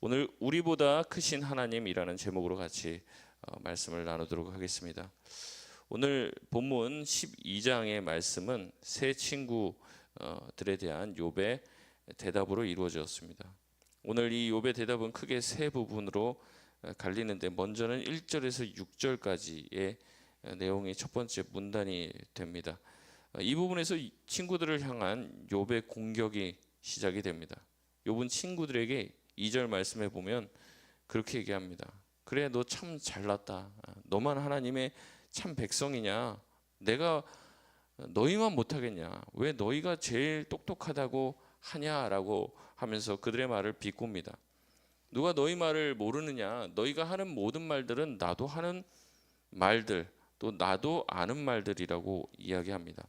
오늘 우리보다 크신 하나님이라는 제목으로 같이 말씀을 나누도록 하겠습니다. 오늘 본문 12장의 말씀은 세 친구들에 대한 욥의 대답으로 이루어졌습니다. 오늘 이 욥의 대답은 크게 세 부분으로 갈리는데, 먼저는 1절에서 6절까지의 내용이 첫 번째 문단이 됩니다. 이 부분에서 친구들을 향한 욥의 공격이 시작이 됩니다. 욥은 친구들에게 2절 말씀해 보면 그렇게 얘기합니다. 그래, 너 참 잘났다. 너만 하나님의 참 백성이냐? 내가 너희만 못하겠냐? 왜 너희가 제일 똑똑하다고 하냐라고 하면서 그들의 말을 비꼽니다. 누가 너희 말을 모르느냐? 너희가 하는 모든 말들은 나도 하는 말들, 또 나도 아는 말들이라고 이야기합니다.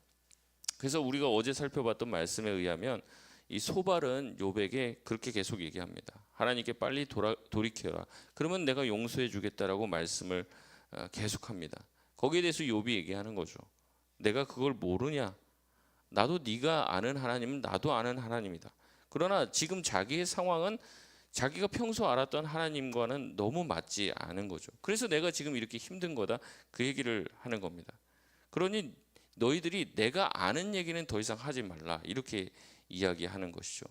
그래서 우리가 어제 살펴봤던 말씀에 의하면 이 소발은 욥에게 그렇게 계속 얘기합니다. 하나님께 빨리 돌이켜라. 그러면 내가 용서해 주겠다라고 말씀을 계속합니다. 거기에 대해서 욥이 얘기하는 거죠. 내가 그걸 모르냐? 나도 네가 아는 하나님은 나도 아는 하나님이다. 그러나 지금 자기의 상황은 자기가 평소 알았던 하나님과는 너무 맞지 않은 거죠. 그래서 내가 지금 이렇게 힘든 거다, 그 얘기를 하는 겁니다. 그러니 너희들이 내가 아는 얘기는 더 이상 하지 말라, 이렇게 이야기하는 것이죠.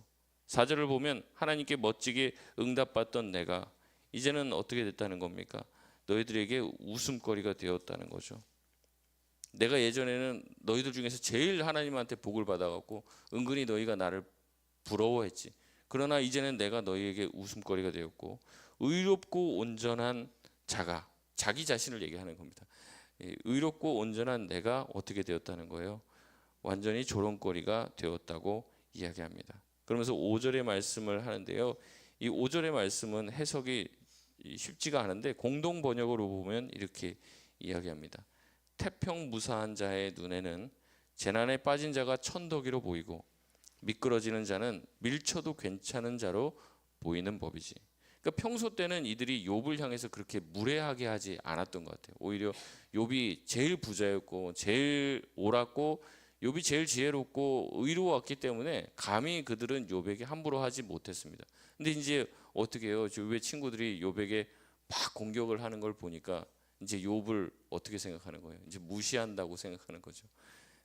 4절을 보면 하나님께 멋지게 응답받던 내가 이제는 어떻게 됐다는 겁니까? 너희들에게 웃음거리가 되었다는 거죠. 내가 예전에는 너희들 중에서 제일 하나님한테 복을 받아갖고 은근히 너희가 나를 부러워했지. 그러나 이제는 내가 너희에게 웃음거리가 되었고, 의롭고 온전한 자가, 자기 자신을 얘기하는 겁니다. 의롭고 온전한 내가 어떻게 되었다는 거예요? 완전히 조롱거리가 되었다고 이야기합니다. 그러면서 5절의 말씀을 하는데요, 이 5절의 말씀은 해석이 쉽지가 않은데 공동 번역으로 보면 이렇게 이야기합니다. 태평무사한 자의 눈에는 재난에 빠진 자가 천더기로 보이고 미끄러지는 자는 밀쳐도 괜찮은 자로 보이는 법이지. 그러니까 평소 때는 이들이 욥을 향해서 그렇게 무례하게 하지 않았던 것 같아요. 오히려 욥이 제일 부자였고 제일 옳았고 욥이 제일 지혜롭고 의로웠기 때문에 감히 그들은 욥에게 함부로 하지 못했습니다. 근데 이제 어떻게 해요? 욥의 친구들이 욥에게 막 공격을 하는 걸 보니까 이제 욥을 어떻게 생각하는 거예요? 이제 무시한다고 생각하는 거죠.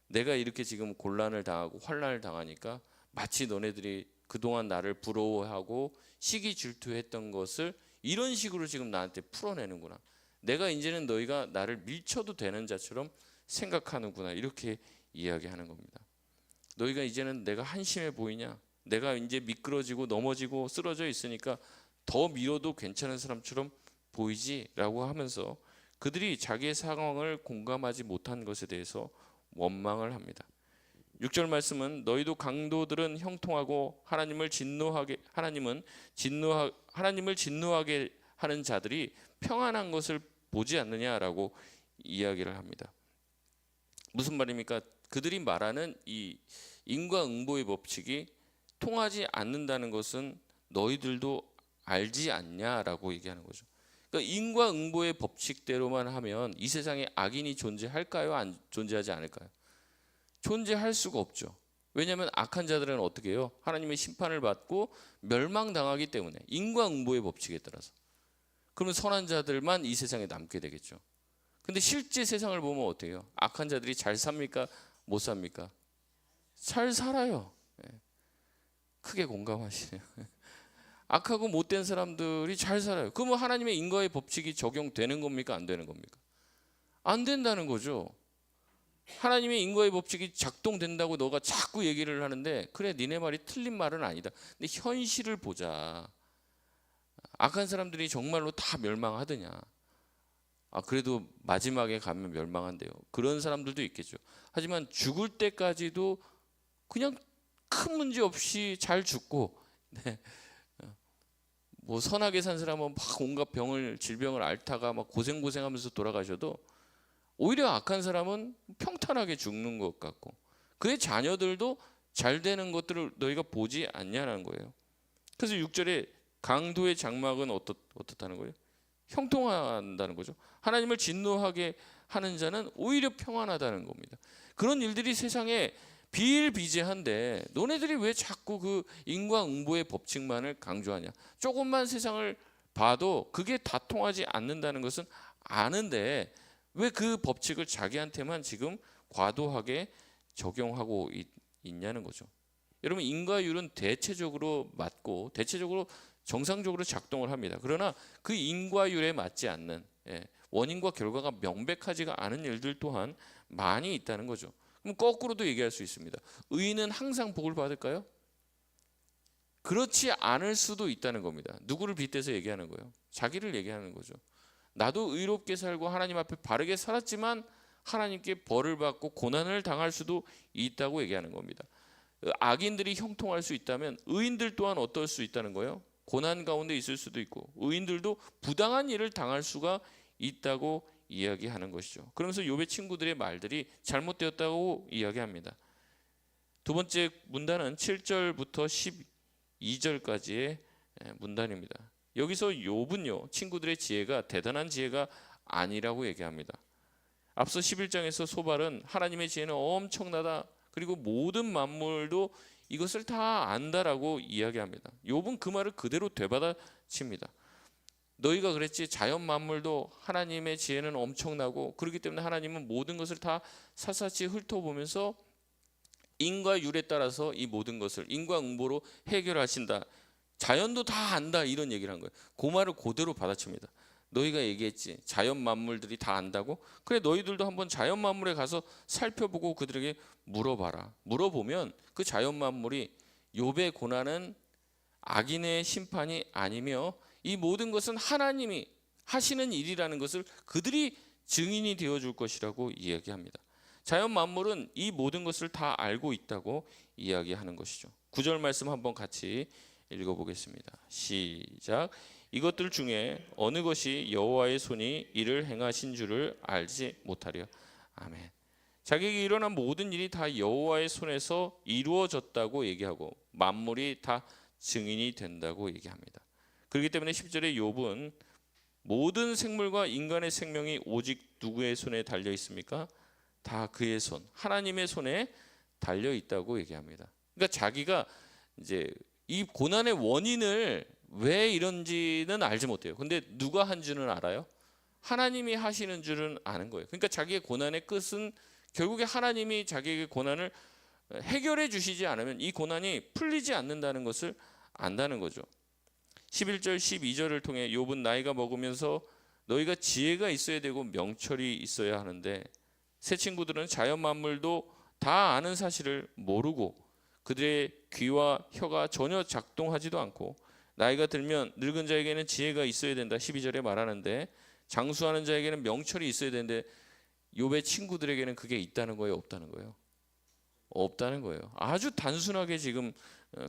내가 이렇게 지금 곤란을 당하고 환난을 당하니까 마치 너네들이 그동안 나를 부러워하고 시기 질투했던 것을 이런 식으로 지금 나한테 풀어내는구나. 내가 이제는 너희가 나를 밀쳐도 되는 자처럼 생각하는구나, 이렇게 이야기하는 겁니다. 너희가 이제는 내가 한심해 보이냐? 내가 이제 미끄러지고 넘어지고 쓰러져 있으니까 더 밀어도 괜찮은 사람처럼 보이지라고 하면서 그들이 자기의 상황을 공감하지 못한 것에 대해서 원망을 합니다. 6절 말씀은 너희도 강도들은 형통하고 하나님을 진노하게 하는 자들이 평안한 것을 보지 않느냐라고 이야기를 합니다. 무슨 말입니까? 그들이 말하는 이 인과응보의 법칙이 통하지 않는다는 것은 너희들도 알지 않냐라고 얘기하는 거죠. 그러니까 인과응보의 법칙대로만 하면 이 세상에 악인이 존재할까요? 안 존재하지 않을까요? 존재할 수가 없죠. 왜냐하면 악한 자들은 어떻게 해요? 하나님의 심판을 받고 멸망당하기 때문에, 인과응보의 법칙에 따라서. 그러면 선한 자들만 이 세상에 남게 되겠죠. 근데 실제 세상을 보면 어떻게 해요? 악한 자들이 잘 삽니까? 못 삽니까? 잘 살아요. 크게 공감하시네요. 악하고 못된 사람들이 잘 살아요. 그러면 하나님의 인과의 법칙이 적용되는 겁니까? 안 되는 겁니까? 안 된다는 거죠. 하나님의 인과의 법칙이 작동된다고 너가 자꾸 얘기를 하는데, 그래, 니네 말이 틀린 말은 아니다. 근데 현실을 보자. 악한 사람들이 정말로 다 멸망하더냐? 그래도 마지막에 가면 멸망한대요. 그런 사람들도 있겠죠. 하지만 죽을 때까지도 그냥 큰 문제 없이 잘 죽고, 네. 뭐 선하게 산 사람은 막 온갖 질병을 앓다가 막 고생하면서 돌아가셔도 오히려 악한 사람은 평탄하게 죽는 것 같고, 그의 자녀들도 잘 되는 것들을 너희가 보지 않냐는 거예요. 그래서 6절에 강도의 장막은 어떻다는 거예요? 형통한다는 거죠. 하나님을 진노하게 하는 자는 오히려 평안하다는 겁니다. 그런 일들이 세상에 비일비재한데 너네들이 왜 자꾸 그 인과응보의 법칙만을 강조하냐? 조금만 세상을 봐도 그게 다 통하지 않는다는 것은 아는데 왜 그 법칙을 자기한테만 지금 과도하게 적용하고 있냐는 거죠. 여러분, 인과율은 대체적으로 맞고 대체적으로 정상적으로 작동을 합니다. 그러나 그 인과율에 맞지 않는, 원인과 결과가 명백하지가 않은 일들 또한 많이 있다는 거죠. 그럼 거꾸로도 얘기할 수 있습니다. 의인은 항상 복을 받을까요? 그렇지 않을 수도 있다는 겁니다. 누구를 빗대서 얘기하는 거예요? 자기를 얘기하는 거죠. 나도 의롭게 살고 하나님 앞에 바르게 살았지만 하나님께 벌을 받고 고난을 당할 수도 있다고 얘기하는 겁니다. 악인들이 형통할 수 있다면 의인들 또한 어떨 수 있다는 거예요? 고난 가운데 있을 수도 있고 의인들도 부당한 일을 당할 수가 있다고 이야기하는 것이죠. 그러면서 욥의 친구들의 말들이 잘못되었다고 이야기합니다. 두 번째 문단은 7절부터 12절까지의 문단입니다. 여기서 욥은요, 친구들의 지혜가 대단한 지혜가 아니라고 얘기합니다. 앞서 11장에서 소발은 하나님의 지혜는 엄청나다, 그리고 모든 만물도 이것을 다 안다라고 이야기합니다. 욥은 그 말을 그대로 되받아칩니다. 너희가 그랬지, 자연 만물도 하나님의 지혜는 엄청나고 그렇기 때문에 하나님은 모든 것을 다 샅샅이 훑어보면서 인과율에 따라서 이 모든 것을 인과응보로 해결하신다. 자연도 다 안다, 이런 얘기를 한 거예요. 그 말을 그대로 받아칩니다. 너희가 얘기했지, 자연 만물들이 다 안다고? 그래, 너희들도 한번 자연 만물에 가서 살펴보고 그들에게 물어봐라. 물어보면 그 자연 만물이 욥의 고난은 악인의 심판이 아니며 이 모든 것은 하나님이 하시는 일이라는 것을 그들이 증인이 되어줄 것이라고 이야기합니다. 자연 만물은 이 모든 것을 다 알고 있다고 이야기하는 것이죠. 9절 말씀 한번 같이 읽어보겠습니다. 시작. 이것들 중에 어느 것이 여호와의 손이 이를 행하신 줄을 알지 못하려. 아멘. 자기에게 일어난 모든 일이 다 여호와의 손에서 이루어졌다고 얘기하고 만물이 다 증인이 된다고 얘기합니다. 그렇기 때문에 10절에 욥은 모든 생물과 인간의 생명이 오직 누구의 손에 달려 있습니까? 다 그의 손, 하나님의 손에 달려 있다고 얘기합니다. 그러니까 자기가 이제 이 고난의 원인을 왜 이런지는 알지 못해요. 근데 누가 한 줄은 알아요? 하나님이 하시는 줄은 아는 거예요. 그러니까 자기의 고난의 끝은 결국에 하나님이 자기에게 고난을 해결해 주시지 않으면 이 고난이 풀리지 않는다는 것을 안다는 거죠. 11절 12절을 통해 욥은 나이가 먹으면서 너희가 지혜가 있어야 되고 명철이 있어야 하는데 새 친구들은 자연 만물도 다 아는 사실을 모르고 그들의 귀와 혀가 전혀 작동하지도 않고 나이가 들면 늙은 자에게는 지혜가 있어야 된다 12절에 말하는데 장수하는 자에게는 명철이 있어야 되는데 욥의 친구들에게는 그게 있다는 거예요, 없다는 거예요? 없다는 거예요. 아주 단순하게 지금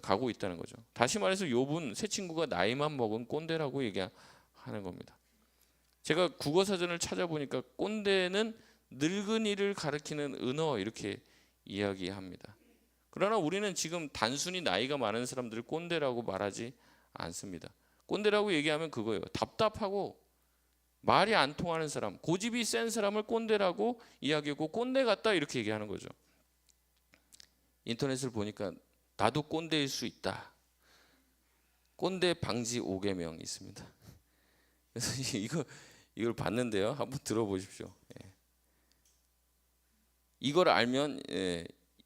가고 있다는 거죠. 다시 말해서 욥은 새 친구가 나이만 먹은 꼰대라고 얘기하는 겁니다. 제가 국어사전을 찾아보니까 꼰대는 늙은이를 가리키는 은어 이렇게 이야기합니다. 그러나 우리는 지금 단순히 나이가 많은 사람들을 꼰대라고 말하지 않습니다. 꼰대라고 얘기하면 그거예요. 답답하고 말이 안 통하는 사람, 고집이 센 사람을 꼰대라고 이야기하고 꼰대 같다 이렇게 얘기하는 거죠. 인터넷을 보니까 나도 꼰대일 수 있다. 꼰대 방지 5계명이 있습니다. 그래서 이걸 봤는데요. 한번 들어보십시오. 이걸 알면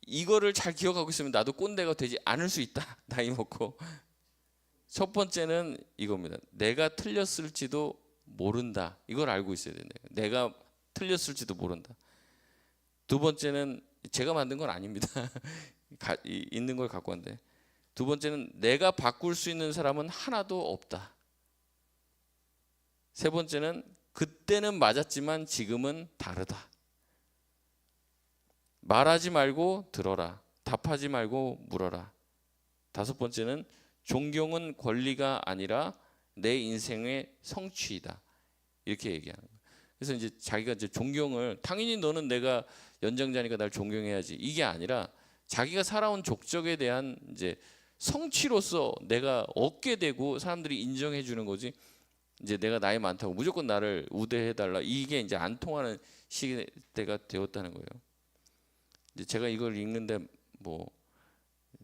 이거를 잘 기억하고 있으면 나도 꼰대가 되지 않을 수 있다. 나이 먹고. 첫 번째는 이겁니다. 내가 틀렸을지도 모른다. 이걸 알고 있어야 된다. 내가 틀렸을지도 모른다. 두 번째는 제가 만든 건 아닙니다. 있는 걸 갖고 왔는데. 두 번째는 내가 바꿀 수 있는 사람은 하나도 없다. 세 번째는 그때는 맞았지만 지금은 다르다. 말하지 말고 들어라. 답하지 말고 물어라. 다섯 번째는 존경은 권리가 아니라 내 인생의 성취이다. 이렇게 얘기하는 거예요. 그래서 이제 자기가 이제 존경을 당연히 너는 내가 연장자니까 날 존경해야지. 이게 아니라 자기가 살아온 족적에 대한 이제 성취로서 내가 얻게 되고 사람들이 인정해 주는 거지. 이제 내가 나이 많다고 무조건 나를 우대해 달라. 이게 이제 안 통하는 시대가 되었다는 거예요. 이제 제가 이걸 읽는데 뭐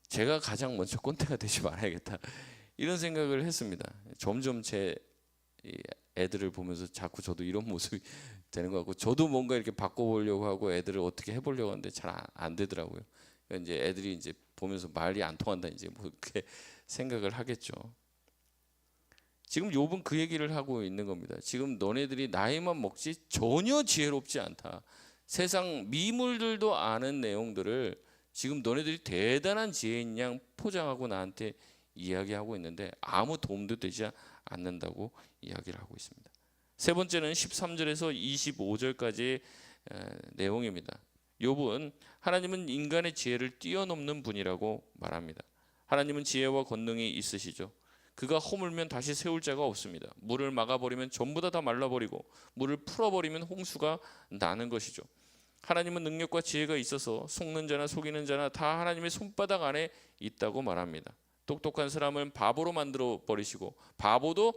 제가 가장 먼저 꼰대가 되지 말아야겠다 이런 생각을 했습니다. 점점 제 애들을 보면서 자꾸 저도 이런 모습이 되는 것 같고, 저도 뭔가 이렇게 바꿔보려고 하고 애들을 어떻게 해보려고 하는데 잘 안 되더라고요. 그러니까 이제 애들이 이제 보면서 말이 안 통한다 이제 뭐 그렇게 생각을 하겠죠. 지금 욥은 그 얘기를 하고 있는 겁니다. 지금 너네들이 나이만 먹지 전혀 지혜롭지 않다. 세상 미물들도 아는 내용들을 지금 너네들이 대단한 지혜인 양 포장하고 나한테 이야기하고 있는데 아무 도움도 되지 않는다고 이야기를 하고 있습니다. 세 번째는 13절에서 25절까지의 내용입니다. 욥은 하나님은 인간의 지혜를 뛰어넘는 분이라고 말합니다. 하나님은 지혜와 권능이 있으시죠. 그가 허물면 다시 세울 자가 없습니다. 물을 막아버리면 전부 다 말라버리고 물을 풀어버리면 홍수가 나는 것이죠. 하나님은 능력과 지혜가 있어서 속는 자나 속이는 자나 다 하나님의 손바닥 안에 있다고 말합니다. 똑똑한 사람을 바보로 만들어 버리시고 바보도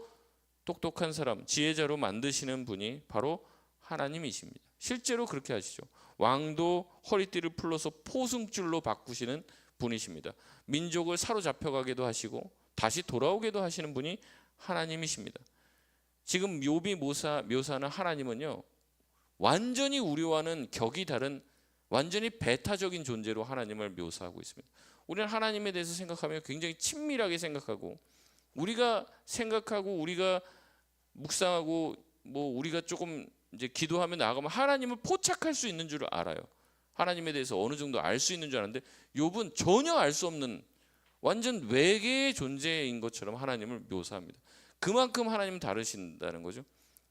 똑똑한 사람, 지혜자로 만드시는 분이 바로 하나님이십니다. 실제로 그렇게 하시죠. 왕도 허리띠를 풀러서 포승줄로 바꾸시는 분이십니다. 민족을 사로잡혀가기도 하시고 다시 돌아오게도 하시는 분이 하나님이십니다. 지금 욥이 묘사하는 하나님은요, 완전히 우리와는 격이 다른 완전히 배타적인 존재로 하나님을 묘사하고 있습니다. 우리는 하나님에 대해서 생각하면 굉장히 친밀하게 생각하고, 우리가 생각하고 우리가 묵상하고 뭐 우리가 조금 이제 기도하며 나아가면 하나님을 포착할 수 있는 줄 알아요. 하나님에 대해서 어느 정도 알 수 있는 줄 아는데 욥은 전혀 알 수 없는 완전 외계의 존재인 것처럼 하나님을 묘사합니다. 그만큼 하나님은 다르신다는 거죠.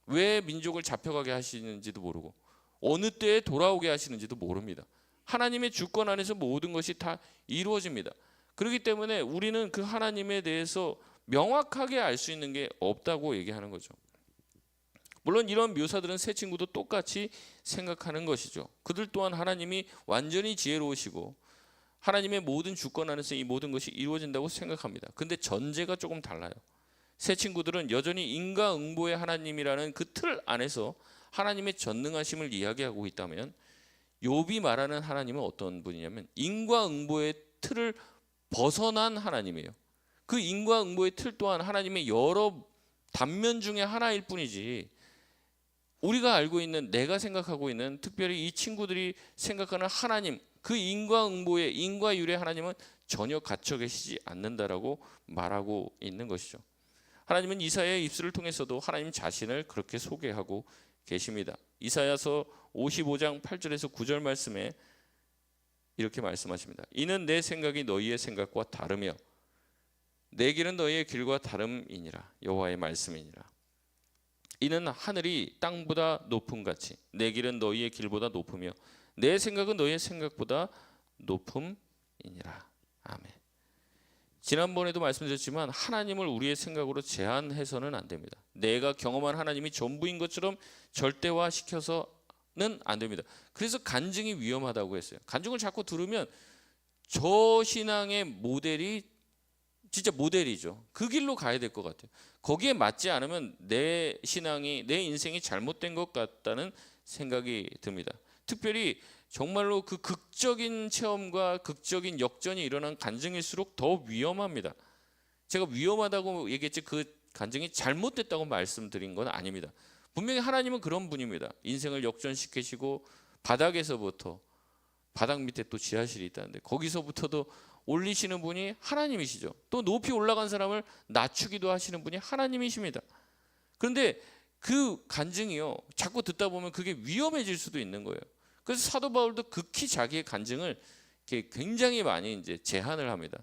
왜 민족을 잡혀가게 하시는지도 모르고 어느 때에 돌아오게 하시는지도 모릅니다. 하나님의 주권 안에서 모든 것이 다 이루어집니다. 그렇기 때문에 우리는 그 하나님에 대해서 명확하게 알 수 있는 게 없다고 얘기하는 거죠. 물론 이런 묘사들은 새 친구도 똑같이 생각하는 것이죠. 그들 또한 하나님이 완전히 지혜로우시고 하나님의 모든 주권 안에서 이 모든 것이 이루어진다고 생각합니다. 근데 전제가 조금 달라요. 새 친구들은 여전히 인과응보의 하나님이라는 그 틀 안에서 하나님의 전능하심을 이야기하고 있다면, 욥이 말하는 하나님은 어떤 분이냐면 인과응보의 틀을 벗어난 하나님이에요. 그 인과응보의 틀 또한 하나님의 여러 단면 중에 하나일 뿐이지, 우리가 알고 있는, 내가 생각하고 있는, 특별히 이 친구들이 생각하는 하나님, 그 인과응보의 인과율의 하나님은 전혀 갇혀 계시지 않는다라고 말하고 있는 것이죠. 하나님은 이사야의 입술을 통해서도 하나님 자신을 그렇게 소개하고 계십니다. 이사야서 55장 8절에서 9절 말씀에 이렇게 말씀하십니다. 이는 내 생각이 너희의 생각과 다르며 내 길은 너희의 길과 다름이니라. 여호와의 말씀이니라. 이는 하늘이 땅보다 높음 같이 내 길은 너희의 길보다 높으며 내 생각은 너희의 생각보다 높음이니라. 아멘. 지난번에도 말씀드렸지만 하나님을 우리의 생각으로 제한해서는 안 됩니다. 내가 경험한 하나님이 전부인 것처럼 절대화시켜서는 안 됩니다. 그래서 간증이 위험하다고 했어요. 간증을 자꾸 들으면 저 신앙의 모델이 진짜 모델이죠. 그 길로 가야 될 것 같아요. 거기에 맞지 않으면 내 신앙이, 내 인생이 잘못된 것 같다는 생각이 듭니다. 특별히 정말로 그 극적인 체험과 극적인 역전이 일어난 간증일수록 더 위험합니다. 제가 위험하다고 얘기했지 그 간증이 잘못됐다고 말씀드린 건 아닙니다. 분명히 하나님은 그런 분입니다. 인생을 역전시키시고 바닥에서부터, 바닥 밑에 또 지하실이 있다는데 거기서부터도 올리시는 분이 하나님이시죠. 또 높이 올라간 사람을 낮추기도 하시는 분이 하나님이십니다. 그런데 그 간증이요, 자꾸 듣다 보면 그게 위험해질 수도 있는 거예요. 그래서 사도 바울도 극히 자기의 간증을 굉장히 많이 이제 제한을 합니다.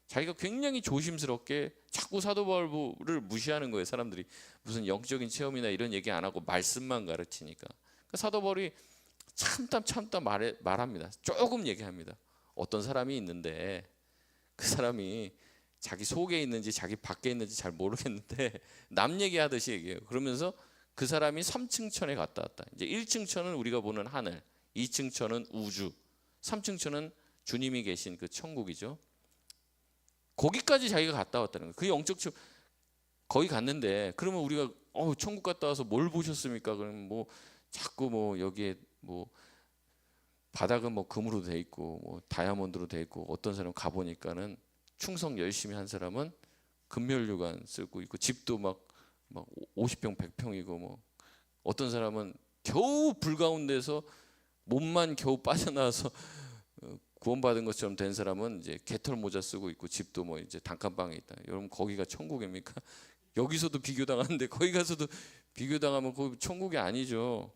자기가 굉장히 조심스럽게 자꾸 사도 바울을 무시하는 거예요. 사람들이 무슨 영적인 체험이나 이런 얘기 안 하고 말씀만 가르치니까. 사도 바울이 참다 말합니다. 조금 얘기합니다. 어떤 사람이 있는데 그 사람이 자기 속에 있는지 자기 밖에 있는지 잘 모르겠는데 남 얘기하듯이 얘기해요. 그러면서 그 사람이 3층 천에 갔다 왔다. 이제 1층 천은 우리가 보는 하늘, 2층 천은 우주, 3층 천은 주님이 계신 그 천국이죠. 거기까지 자기가 갔다 왔다는 거예요. 그 영적 체험 거기 갔는데, 그러면 우리가 천국 갔다 와서 뭘 보셨습니까? 그러면 뭐 자꾸 뭐 여기에 뭐 바닥은 뭐 금으로 돼 있고 뭐 다이아몬드로 돼 있고, 어떤 사람 가 보니까는 충성 열심히 한 사람은 금면류관 쓰고 있고, 집도 막 50평 100평이고, 뭐 어떤 사람은 겨우 불 가운데서 몸만 겨우 빠져나와서 구원받은 것처럼 된 사람은 이제 개털 모자 쓰고 있고, 집도 뭐 이제 단칸방에 있다. 여러분, 거기가 천국입니까? 여기서도 비교당하는데 거기 가서도 비교당하면 거기 천국이 아니죠.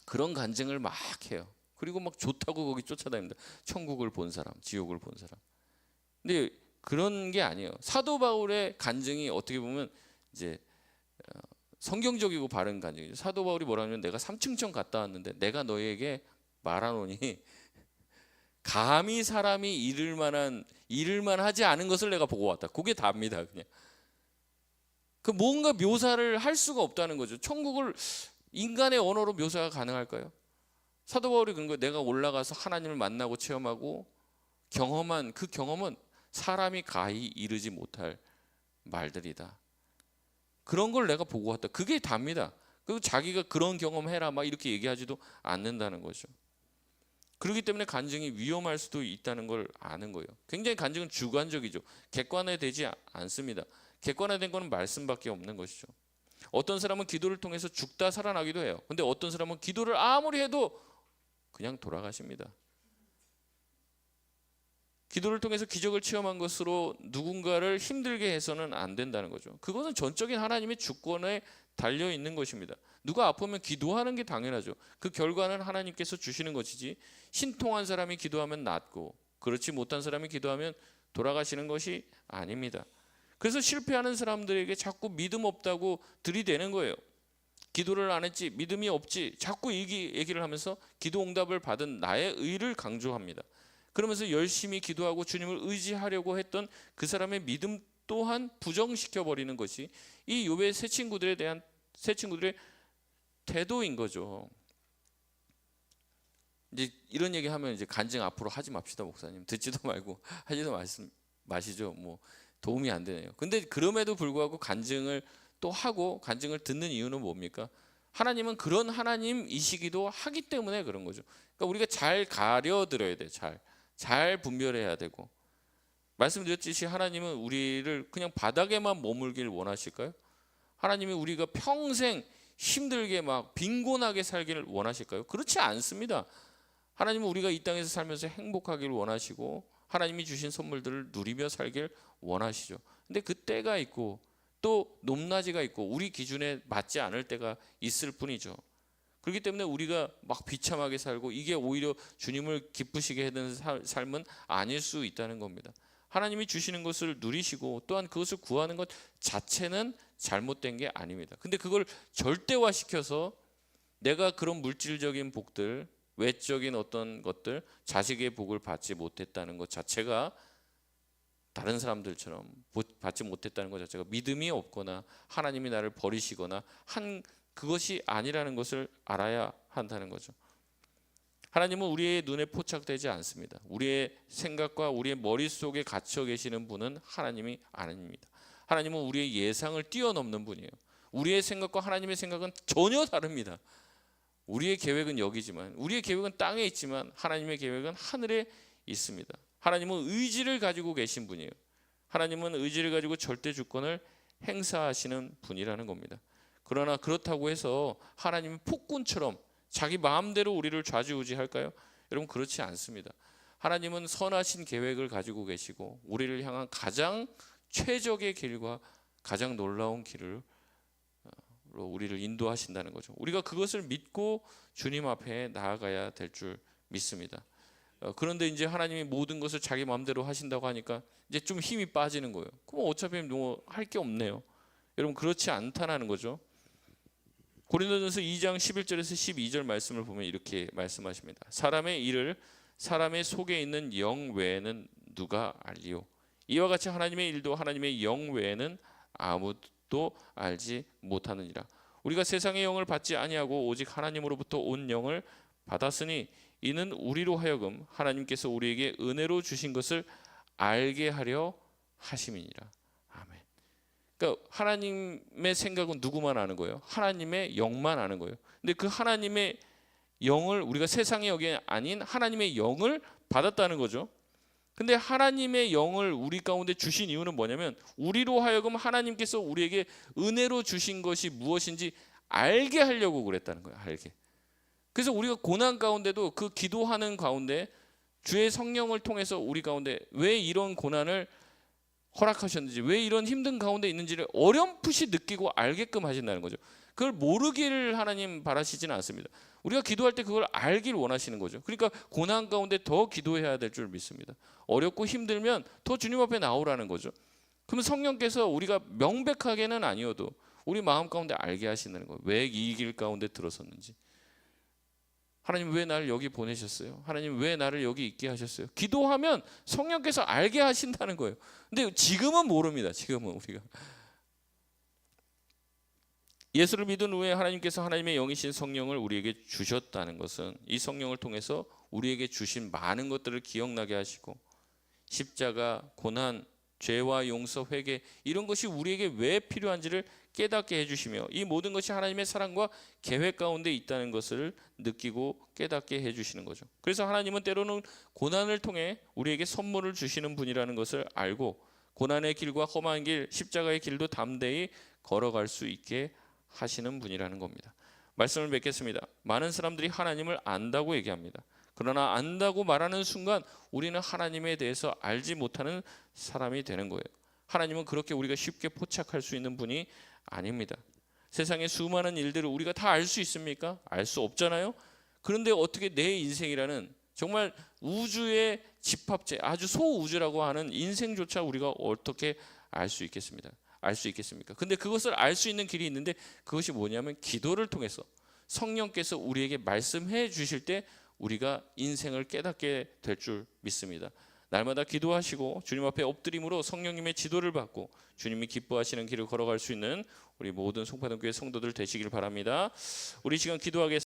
그런 간증을 막 해요. 그리고 막 좋다고 거기 쫓아다닙니다. 천국을 본 사람, 지옥을 본 사람. 근데 그런 게 아니에요. 사도 바울의 간증이 어떻게 보면 이제 성경적이고 바른 간증이죠. 사도 바울이 뭐라면, 내가 삼층천 갔다 왔는데 내가 너에게 말하노니 감히 사람이 이를만 하지 않은 것을 내가 보고 왔다. 그게 답니다. 그냥 그 뭔가 묘사를 할 수가 없다는 거죠. 천국을 인간의 언어로 묘사가 가능할까요? 사도 바울이 그런 거예요. 내가 올라가서 하나님을 만나고 체험하고 경험한 그 경험은 사람이 가히 이르지 못할 말들이다. 그런 걸 내가 보고 왔다. 그게 답니다. 그리고 자기가 그런 경험해라 막 이렇게 얘기하지도 않는다는 거죠. 그렇기 때문에 간증이 위험할 수도 있다는 걸 아는 거예요. 굉장히 간증은 주관적이죠. 객관화되지 않습니다. 객관화된 거는 말씀밖에 없는 것이죠. 어떤 사람은 기도를 통해서 죽다 살아나기도 해요. 근데 어떤 사람은 기도를 아무리 해도 그냥 돌아가십니다. 기도를 통해서 기적을 체험한 것으로 누군가를 힘들게 해서는 안 된다는 거죠. 그것은 전적인 하나님의 주권에 달려 있는 것입니다. 누가 아프면 기도하는 게 당연하죠. 그 결과는 하나님께서 주시는 것이지, 신통한 사람이 기도하면 낫고 그렇지 못한 사람이 기도하면 돌아가시는 것이 아닙니다. 그래서 실패하는 사람들에게 자꾸 믿음 없다고 들이대는 거예요. 기도를 안 했지, 믿음이 없지, 자꾸 얘기를 하면서 기도 응답을 받은 나의 의를 강조합니다. 그러면서 열심히 기도하고 주님을 의지하려고 했던 그 사람의 믿음 또한 부정시켜 버리는 것이 이 욥의 세 친구들의 태도인 거죠. 이제 이런 얘기 하면 이제 간증 앞으로 하지 맙시다, 목사님. 듣지도 말고 하지도 마시죠. 뭐 도움이 안 되네요. 근데 그럼에도 불구하고 간증을 또 하고 간증을 듣는 이유는 뭡니까? 하나님은 그런 하나님이시기도 하기 때문에 그런 거죠. 그러니까 우리가 잘 가려들어야 돼. 잘 분별해야 되고. 말씀드렸듯이 하나님은 우리를 그냥 바닥에만 머물길 원하실까요? 하나님이 우리가 평생 힘들게 막 빈곤하게 살기를 원하실까요? 그렇지 않습니다. 하나님은 우리가 이 땅에서 살면서 행복하길 원하시고 하나님이 주신 선물들을 누리며 살길 원하시죠. 근데 그 때가 있고 또 높낮이가 있고 우리 기준에 맞지 않을 때가 있을 뿐이죠. 그렇기 때문에 우리가 막 비참하게 살고 이게 오히려 주님을 기쁘시게 하는 삶은 아닐 수 있다는 겁니다. 하나님이 주시는 것을 누리시고 또한 그것을 구하는 것 자체는 잘못된 게 아닙니다. 근데 그걸 절대화시켜서 내가 그런 물질적인 복들, 외적인 어떤 것들, 자식의 복을 받지 못했다는 것 자체가 다른 사람들처럼 받지 못했다는 것 자체가 믿음이 없거나 하나님이 나를 버리시거나 한 그것이 아니라는 것을 알아야 한다는 거죠. 하나님은 우리의 눈에 포착되지 않습니다. 우리의 생각과 우리의 머릿속에 갇혀 계시는 분은 하나님이 아닙니다. 하나님은 우리의 예상을 뛰어넘는 분이에요. 우리의 생각과 하나님의 생각은 전혀 다릅니다. 우리의 계획은 여기지만, 우리의 계획은 땅에 있지만 하나님의 계획은 하늘에 있습니다. 하나님은 의지를 가지고 계신 분이에요. 하나님은 의지를 가지고 절대 주권을 행사하시는 분이라는 겁니다. 그러나 그렇다고 해서 하나님은 폭군처럼 자기 마음대로 우리를 좌지우지할까요? 여러분, 그렇지 않습니다. 하나님은 선하신 계획을 가지고 계시고 우리를 향한 가장 최적의 길과 가장 놀라운 길을 우리를 인도하신다는 거죠. 우리가 그것을 믿고 주님 앞에 나아가야 될 줄 믿습니다. 그런데 이제 하나님이 모든 것을 자기 마음대로 하신다고 하니까 이제 좀 힘이 빠지는 거예요. 그럼 어차피 뭐 할 게 없네요. 여러분, 그렇지 않다는 거죠. 고린도전서 2장 11절에서 12절 말씀을 보면 이렇게 말씀하십니다. 사람의 일을 사람의 속에 있는 영 외에는 누가 알리요? 이와 같이 하나님의 일도 하나님의 영 외에는 아무도 알지 못하느니라. 우리가 세상의 영을 받지 아니하고 오직 하나님으로부터 온 영을 받았으니 이는 우리로 하여금 하나님께서 우리에게 은혜로 주신 것을 알게 하려 하심이니라. 아멘. 그러니까 하나님의 생각은 누구만 아는 거예요? 하나님의 영만 아는 거예요. 근데 그 하나님의 영을 우리가 세상의 영이 아닌 하나님의 영을 받았다는 거죠. 근데 하나님의 영을 우리 가운데 주신 이유는 뭐냐면 우리로 하여금 하나님께서 우리에게 은혜로 주신 것이 무엇인지 알게 하려고 그랬다는 거예요. 알게. 그래서 우리가 고난 가운데도 그 기도하는 가운데 주의 성령을 통해서 우리 가운데 왜 이런 고난을 허락하셨는지, 왜 이런 힘든 가운데 있는지를 어렴풋이 느끼고 알게끔 하신다는 거죠. 그걸 모르기를 하나님 바라시지는 않습니다. 우리가 기도할 때 그걸 알길 원하시는 거죠. 그러니까 고난 가운데 더 기도해야 될 줄 믿습니다. 어렵고 힘들면 더 주님 앞에 나오라는 거죠. 그러면 성령께서 우리가 명백하게는 아니어도 우리 마음 가운데 알게 하시는 거예요. 왜 이 길 가운데 들어섰는지. 하나님 왜 나를 여기 보내셨어요? 하나님 왜 나를 여기 있게 하셨어요? 기도하면 성령께서 알게 하신다는 거예요. 근데 지금은 모릅니다. 지금은 우리가 예수를 믿은 후에 하나님께서 하나님의 영이신 성령을 우리에게 주셨다는 것은 이 성령을 통해서 우리에게 주신 많은 것들을 기억나게 하시고 십자가, 고난, 죄와 용서, 회개 이런 것이 우리에게 왜 필요한지를 깨닫게 해주시며 이 모든 것이 하나님의 사랑과 계획 가운데 있다는 것을 느끼고 깨닫게 해주시는 거죠. 그래서 하나님은 때로는 고난을 통해 우리에게 선물을 주시는 분이라는 것을 알고 고난의 길과 험한 길, 십자가의 길도 담대히 걸어갈 수 있게 하시는 분이라는 겁니다. 말씀을 맺겠습니다. 많은 사람들이 하나님을 안다고 얘기합니다. 그러나 안다고 말하는 순간 우리는 하나님에 대해서 알지 못하는 사람이 되는 거예요. 하나님은 그렇게 우리가 쉽게 포착할 수 있는 분이 아닙니다. 세상의 수많은 일들을 우리가 다 알 수 있습니까? 알 수 없잖아요. 그런데 어떻게 내 인생이라는 정말 우주의 집합체, 아주 소우주라고 하는 인생조차 우리가 어떻게 알 수 있겠습니다. 알 수 있겠습니까? 근데 그것을 알 수 있는 길이 있는데 그것이 뭐냐면 기도를 통해서 성령께서 우리에게 말씀해 주실 때 우리가 인생을 깨닫게 될 줄 믿습니다. 날마다 기도하시고 주님 앞에 엎드림으로 성령님의 지도를 받고 주님이 기뻐하시는 길을 걸어갈 수 있는 우리 모든 송파동교회 성도들 되시길 바랍니다. 우리 시간 기도하겠습니다.